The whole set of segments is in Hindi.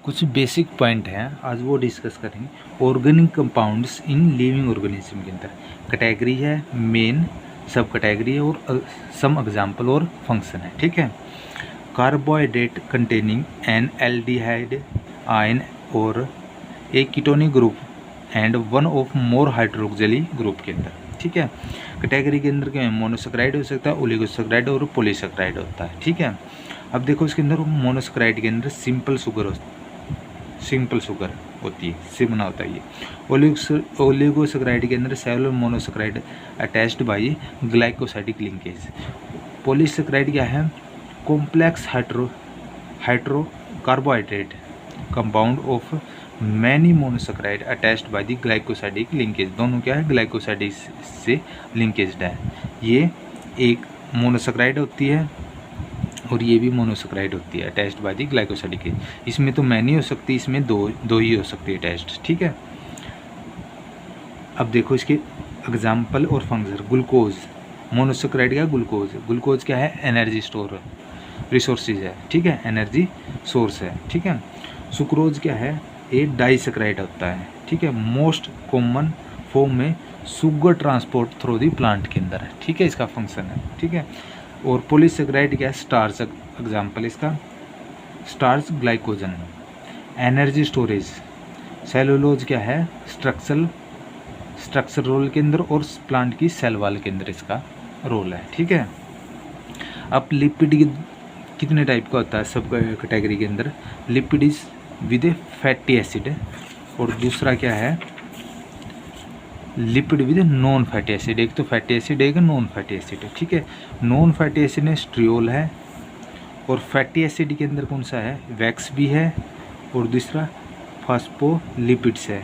कुछ बेसिक पॉइंट हैं आज वो डिस्कस करेंगे। Organic compounds in living organism के अंदर कैटेगरी है, मेन सब कैटेगरी है और सम एग्जांपल और फंक्शन है। ठीक है। Carbohydrate containing an aldehyde ion और एक ketonic group and one of more hydroxyl group के अंदर। ठीक है। कैटेगरी के अंदर क्या है, मोनोसेक्राइड हो सकता है, ओलिगोसेक्राइड और पॉलीसेक्राइड होता है। ठीक है। अब देखो इसके अंदर मोनोसेक्राइड के अंदर सिंपल शुगर होती है, से बना होता है ये। ओलिगोसेक्राइड के अंदर cellular monosaccharide attached by glycosidic linkage. Polysaccharide क्या है, complex hydro carbohydrate compound of many monosaccharide attached by the glycosidic linkage. दोनों क्या है, ग्लाइकोसाइडिक से लिंकेज्ड है। ये एक मोनोसेक्राइड होती है और ये भी मोनोसेक्राइड होती है अटैच्ड बाय द ग्लाइकोसाइडिक। इसमें तो मैनी हो सकती है, इसमें दो ही हो सकती है अटैच्ड। ठीक है। अब देखो इसके एग्जाम्पल और फंक्शन। ग्लूकोज, मोनोसेक्राइड का ग्लूकोज क्या है, एनर्जी स्टोर रिसोर्सेज है। ठीक है, एनर्जी सोर्स है। ठीक है। सुक्रोज क्या है, ए डाइसेक्राइड होता है। ठीक है। मोस्ट कॉमन फॉर्म में sugar transport through the plant के अंदर है। ठीक है, इसका फंक्शन है। ठीक है। और पॉलीसेक्राइड क्या है, स्टार्च एग्जाम्पल इसका, starch glycogen. Energy storage, cellulose क्या है, स्ट्रक्चर रोल के अंदर और प्लांट की सेल वाल के अंदर इसका रोल है। ठीक है। अब लिपिड कितने टाइप का होता है सब कैटेगरी के अंदर, lipid is with A fatty acid और दूसरा क्या है, lipid with non fatty acid. एक तो फैटी एसिड, एक नॉन फैटी एसिड है। ठीक है। नॉन फैटी एसिड में स्ट्रियोल है और फैटी एसिड के अंदर कौन सा है, वैक्स भी है और दूसरा फास्फोलिपिड्स है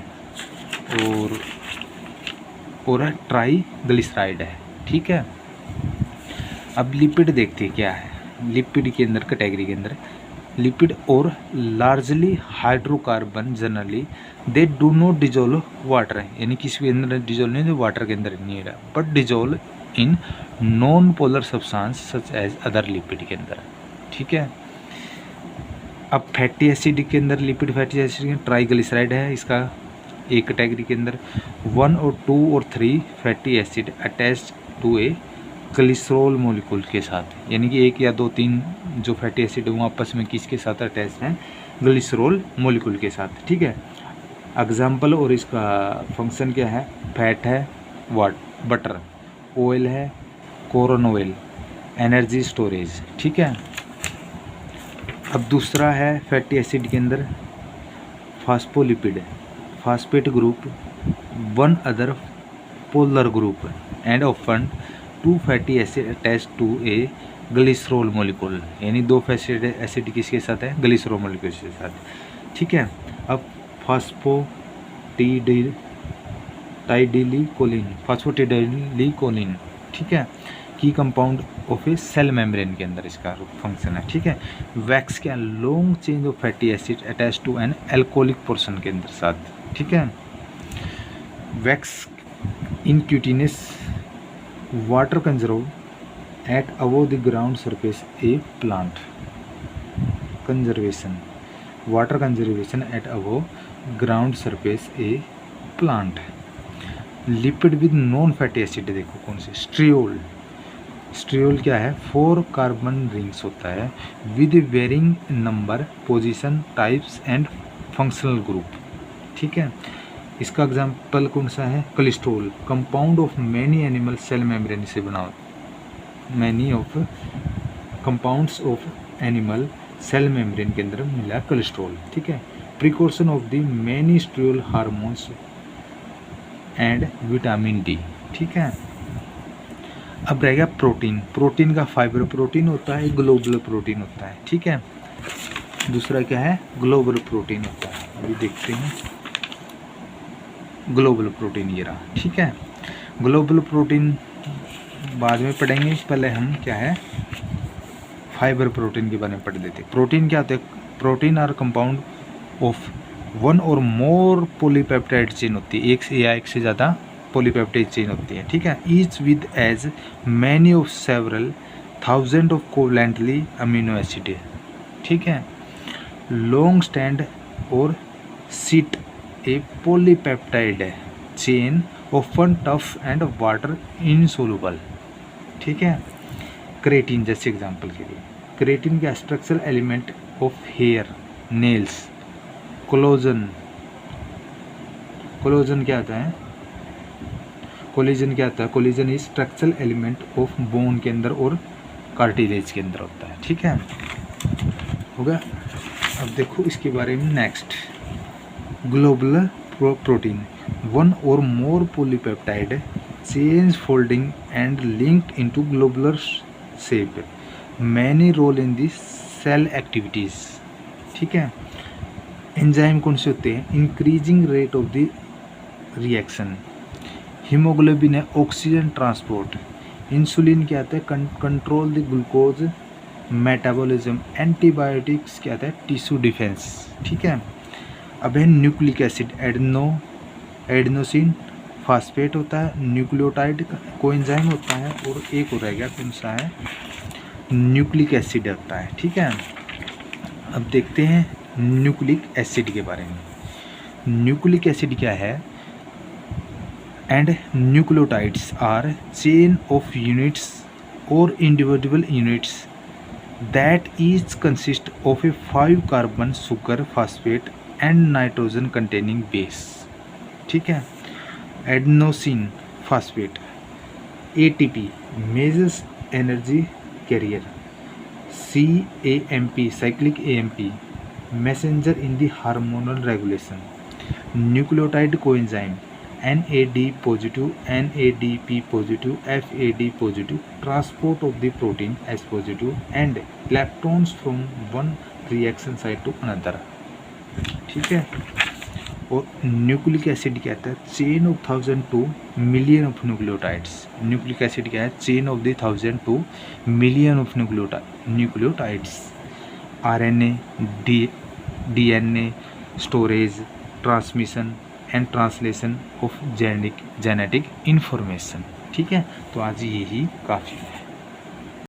और ट्राइग्लिसराइड है। ठीक है। अब लिपिड देखते हैं क्या है। लिपिड के अंदर कैटेगरी के अंदर लिपिड और largely hydrocarbon generally they do not dissolve water, यानी किसी के अंदर डिजोल्व नहीं, वाटर के अंदर नहीं है, but dissolve in non polar substance such as other lipid के अंदर। ठीक है। अब फैटी एसिड के अंदर लिपिड फैटी एसिड ट्राइग्लिसराइड है इसका एक कैटेगरी के अंदर। 1 और 2 और 3 fatty acid attached to a glycerol molecule के साथ, यानी कि 1 या 2 3 जो फैटी एसिड है वो आपस में किसके साथ अटैच हैं, ग्लिसरॉल मॉलिक्यूल के साथ। ठीक है। एग्जाम्पल और इसका फंक्शन क्या है, फैट है, बटर, ऑयल है, कोरोन ऑयल, एनर्जी स्टोरेज। ठीक है। अब दूसरा है फैटी एसिड के अंदर phospholipid, phosphate group, one other polar group and often 2 fatty acid attach to a glycerol molecule, यानी 2 फैटी एसिड किसके साथ है, ग्लिसरॉल मॉलिक्यूल के साथ। ठीक है। अब फास्फोटिडाइलिकोलिन, ठीक है, key compound of a cell membrane के अंदर इसका फंक्शन है। ठीक है। वैक्स क्या, long change of fatty acid attach to an alcoholic portion के अंदर साथ। ठीक है। Wax in cutinous water conserve at above the ground surface a plant conservation, water conservation at above ground surface a plant. Lipid with non fatty acid देखो कौन से, स्ट्रियोल क्या है, 4 कार्बन रिंग्स होता है with varying number, position, types and functional group. ठीक है। इसका एग्जाम्पल कौन सा है, cholesterol, compound of many animal cell membrane से बना, many of compounds of animal cell membrane के अंदर मिला कोलेस्ट्रॉल। ठीक है। Precursor of the many steroid hormones and vitamin D. ठीक है। अब रहेगा प्रोटीन, प्रोटीन का फाइबर प्रोटीन होता है, ग्लोबुलर प्रोटीन होता है। ठीक है। दूसरा क्या है, ग्लोबुलर प्रोटीन होता है। अभी देखते हैं ग्लोबुलर प्रोटीन ये रहा। ठीक है। ग्लोबुलर प्रोटीन बाद में पढ़ेंगे, पहले हम क्या है फाइबर प्रोटीन के बारे में पढ़ लेते हैं। प्रोटीन क्या होते हैं, प्रोटीन आर कंपाउंड ऑफ 1 और मोर पॉलीपेप्टाइड चेन होती है, एक से या एक से ज़्यादा पॉलीपेप्टाइड चेन होती है। ठीक है। Each with as many of several thousand of covalently amino acid. ठीक है। लॉन्ग स्टैंड और sit a polypeptide chain often tough and water insoluble. ठीक है। क्रेटिन जैसे एग्जांपल के लिए, क्रेटिन का structural element of hair, nails. Collagen, collagen क्या होता है? कोलिजन क्या होता है? Collagen is structural element of bone के अंदर और कार्टिलेज के अंदर होता है। ठीक है, हो गया। अब देखो इसके बारे में नेक्स्ट, ग्लोबुलर प्रोटीन, वन और more polypeptide chains folding and linked into globular shape, many role in the cell activities. ठीक है। एंजाइम कौन से होते हैं? Increasing rate of the reaction. Haemoglobin है ऑक्सीजन ट्रांसपोर्ट। इंसुलिन क्या आता है? Control the glucose metabolism. Antibiotics क्या आता है? Tissue defence. ठीक है। अब है न्यूक्लिक एसिड, एडेनोसिन फास्फेट होता है, न्यूक्लियोटाइड कोएंजाइम होता है, और एक हो रह गया कौन सा है? न्यूक्लिक एसिड होता है। ठीक है। अब देखते हैं न्यूक्लिक एसिड के बारे में। न्यूक्लिक एसिड क्या है? And nucleotides are chain of units और individual units that each consist of a 5 carbon sugar phosphate and nitrogen containing base. ठीक है। Adenosine phosphate, ATP measures energy carrier, CAMP cyclic AMP messenger in the hormonal regulation, nucleotide coenzyme NAD positive, NADP positive, FAD positive, transport of the protein as positive and electrons from one reaction site to another। ठीक है। और न्यूक्लिक एसिड क्या है? Chain of 1000 two million of nucleotides. Nucleic acid क्या है? Chain of the 1000 two million of nucleotides. RNA, DNA storage, transmission and translation of genetic information. ठीक है। तो आज यही काफ़ी है।